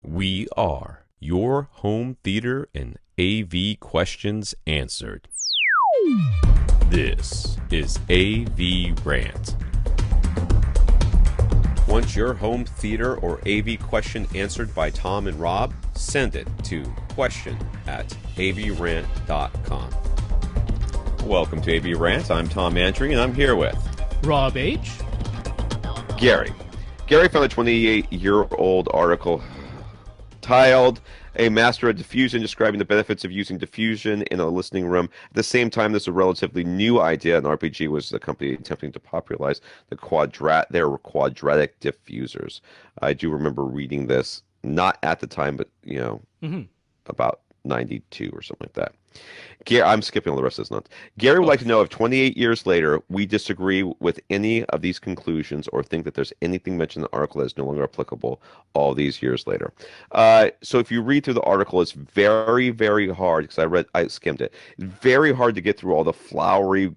We are your home theater and AV questions answered. This is AVRant. Want your home theater or AV question answered by Tom and Rob? Send it to question@avrant.com. Welcome to AVRant. I'm Tom Andry, and I'm here with Rob H. Gary. Gary found a 28-year-old article titled A Matter of Diffusion, describing the benefits of using diffusion in a listening room. At the same time, this is a relatively new idea, and RPG was the company attempting to popularize their quadratic diffusers. I do remember reading this, not at the time, but, about 92 or something like that. Gary, I'm skipping all the rest of this nonsense. Gary would like to know if 28 years later we disagree with any of these conclusions or think that there's anything mentioned in the article that is no longer applicable all these years later. So if you read through the article, it's very, very hard, because I skimmed it. Very hard to get through all the flowery.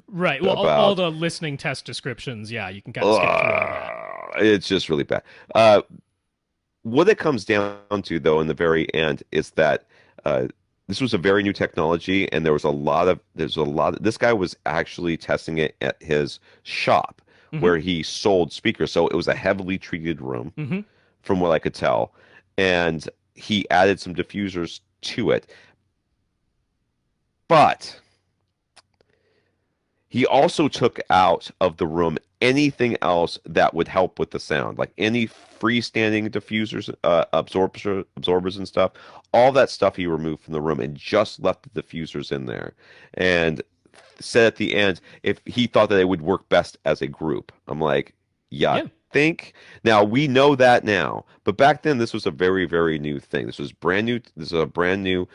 Right. Well, all the listening test descriptions, yeah, you can kind of skip through all that. It's just really bad. What it comes down to, though, in the very end, is that this was a very new technology, and there's a lot of this guy was actually testing it at his shop where he sold speakers. So it was a heavily treated room, from what I could tell, and he added some diffusers to it. But he also took out of the room anything else that would help with the sound, like any freestanding diffusers, absorbers and stuff. All that stuff he removed from the room and just left the diffusers in there. And said at the end if he thought that it would work best as a group. I'm like, yeah. Think now we know that now, but back then this was a very, very new thing. This was brand new. This is a brand new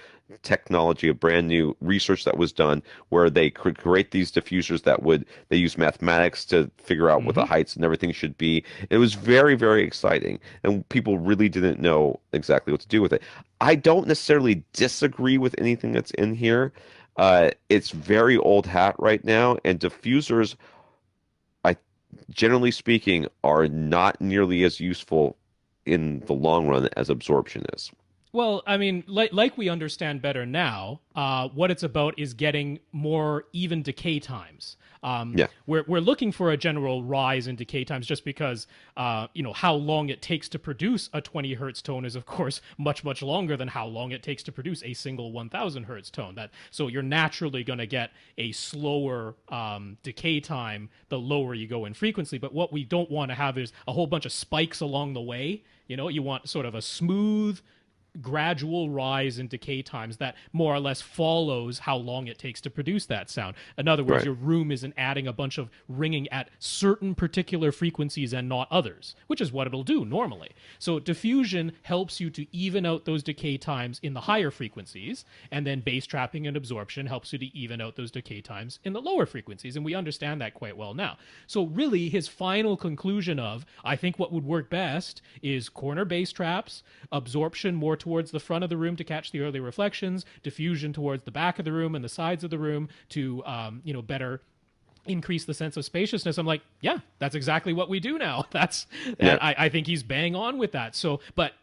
technology, a brand new research that was done where they could create these diffusers they use mathematics to figure out what the heights and everything should be. It was very, very exciting, and people really didn't know exactly what to do with it. I don't necessarily disagree with anything that's in here. It's very old hat right now, and diffusers, generally speaking, are not nearly as useful in the long run as absorption is. Well, I mean, like we understand better now, what it's about is getting more even decay times. We're looking for a general rise in decay times just because, how long it takes to produce a 20 hertz tone is, of course, much, much longer than how long it takes to produce a single 1000 hertz tone. So you're naturally going to get a slower decay time the lower you go in frequency. But what we don't want to have is a whole bunch of spikes along the way. You want sort of a smooth, gradual rise in decay times that more or less follows how long it takes to produce that sound. In other words, your room isn't adding a bunch of ringing at certain particular frequencies and not others, which is what it'll do normally. So diffusion helps you to even out those decay times in the higher frequencies, and then bass trapping and absorption helps you to even out those decay times in the lower frequencies, and we understand that quite well now. So really, his final conclusion of, I think what would work best is corner bass traps, absorption more towards the front of the room to catch the early reflections, diffusion towards the back of the room and the sides of the room to, better increase the sense of spaciousness. I'm like, yeah, that's exactly what we do now. I think he's bang on with that. So, but,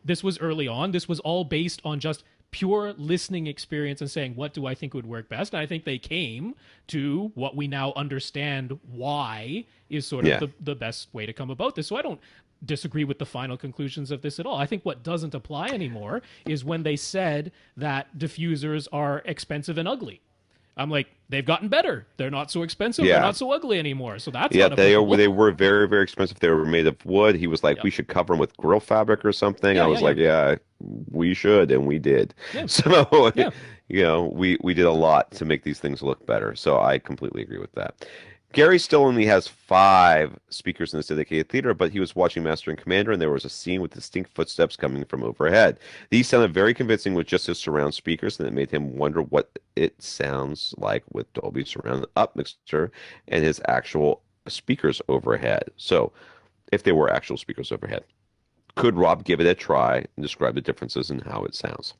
this was early on. This was all based on just pure listening experience and saying, what do I think would work best? And I think they came to what we now understand why is sort of the best way to come about this. So I don't disagree with the final conclusions of this at all. I think what doesn't apply anymore is when they said that diffusers are expensive and ugly. I'm like, they've gotten better. They're not so expensive. They're not so ugly anymore. So that's they were very, very expensive. They were made of wood. He was like, we should cover them with grill fabric or something. I was like, we should, and we did. So we did a lot to make these things look better. So I completely agree with that. Gary still only has 5 speakers in this dedicated theater, but he was watching Master and Commander, and there was a scene with distinct footsteps coming from overhead. These sounded very convincing with just his surround speakers, and it made him wonder what it sounds like with Dolby Surround up mixer and his actual speakers overhead. So, if they were actual speakers overhead, could Rob give it a try and describe the differences in how it sounds?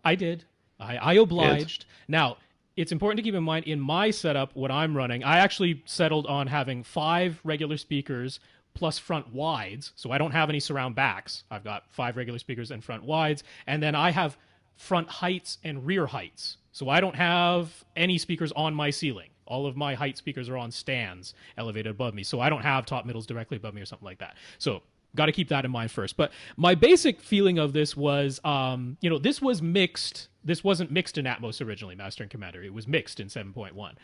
I did. I obliged. Now, it's important to keep in mind, in my setup, what I'm running, I actually settled on having 5 regular speakers plus front wides. So I don't have any surround backs. I've got 5 regular speakers and front wides. And then I have front heights and rear heights. So I don't have any speakers on my ceiling. All of my height speakers are on stands elevated above me. So I don't have top middles directly above me or something like that. So got to keep that in mind first. But my basic feeling of this was, this was mixed. This wasn't mixed in Atmos originally, Master and Commander. It was mixed in 7.1.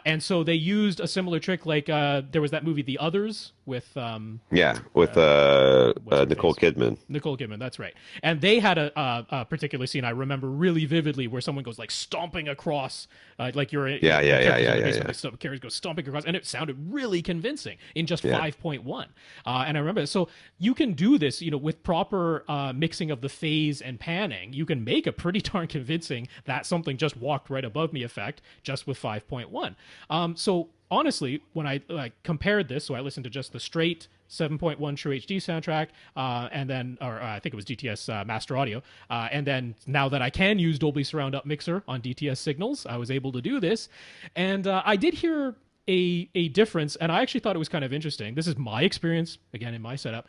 And so they used a similar trick, like there was that movie The Others with... Nicole Kidman. Nicole Kidman, that's right. And they had a particular scene I remember really vividly where someone goes like stomping across, like you're... Characters go stomping across, and it sounded really convincing in just 5.1. And I remember, so you can do this, with proper mixing of the phase and panning, you can make a pretty darn convincing that something just walked right above me effect just with 5.1. So honestly, when I compared this, so I listened to just the straight 7.1 True HD soundtrack, and then, I think it was DTS Master Audio, and then now that I can use Dolby Surround Up Mixer on DTS signals, I was able to do this, and I did hear a difference, and I actually thought it was kind of interesting. This is my experience, again, in my setup,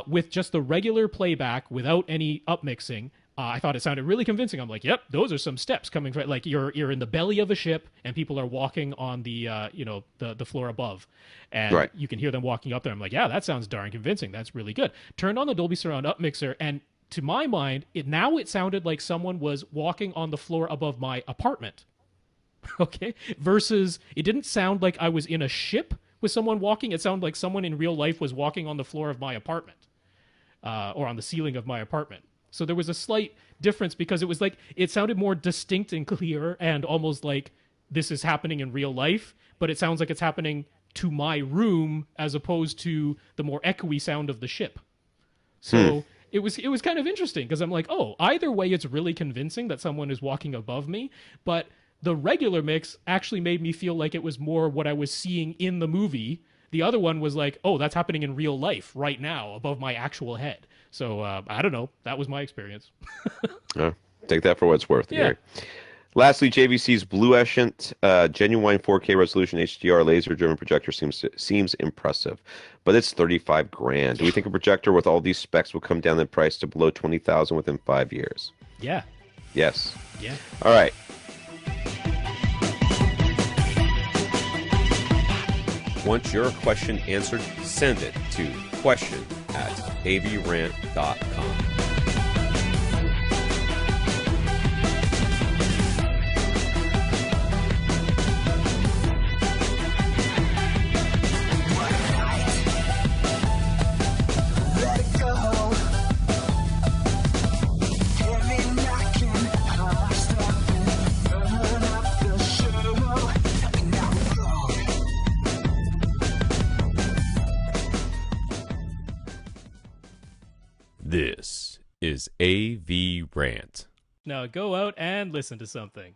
with just the regular playback without any upmixing. I thought it sounded really convincing. I'm like, yep, those are some steps coming from, like you're in the belly of a ship and people are walking on the the floor above, and you can hear them walking up there. I'm like, yeah, that sounds darn convincing. That's really good. Turned on the Dolby Surround Up Mixer, and to my mind, it sounded like someone was walking on the floor above my apartment. Okay, versus it didn't sound like I was in a ship with someone walking. It sounded like someone in real life was walking on the floor of my apartment, or on the ceiling of my apartment. So there was a slight difference because it was like, it sounded more distinct and clear and almost like this is happening in real life, but it sounds like it's happening to my room as opposed to the more echoey sound of the ship. So it was kind of interesting because I'm like, oh, either way, it's really convincing that someone is walking above me, but the regular mix actually made me feel like it was more what I was seeing in the movie. The other one was like, oh, that's happening in real life right now above my actual head. So I don't know. That was my experience. Take that for what it's worth. Yeah. Lastly, JVC's Blue Escient genuine 4K resolution HDR laser-driven projector seems impressive, but it's $35,000. Do we think a projector with all these specs will come down in price to below $20,000 within 5 years? Yeah. Yes. Yeah. All right. Want your question answered? Send it to question@avrant.com. This is AVRant. Now go out and listen to something.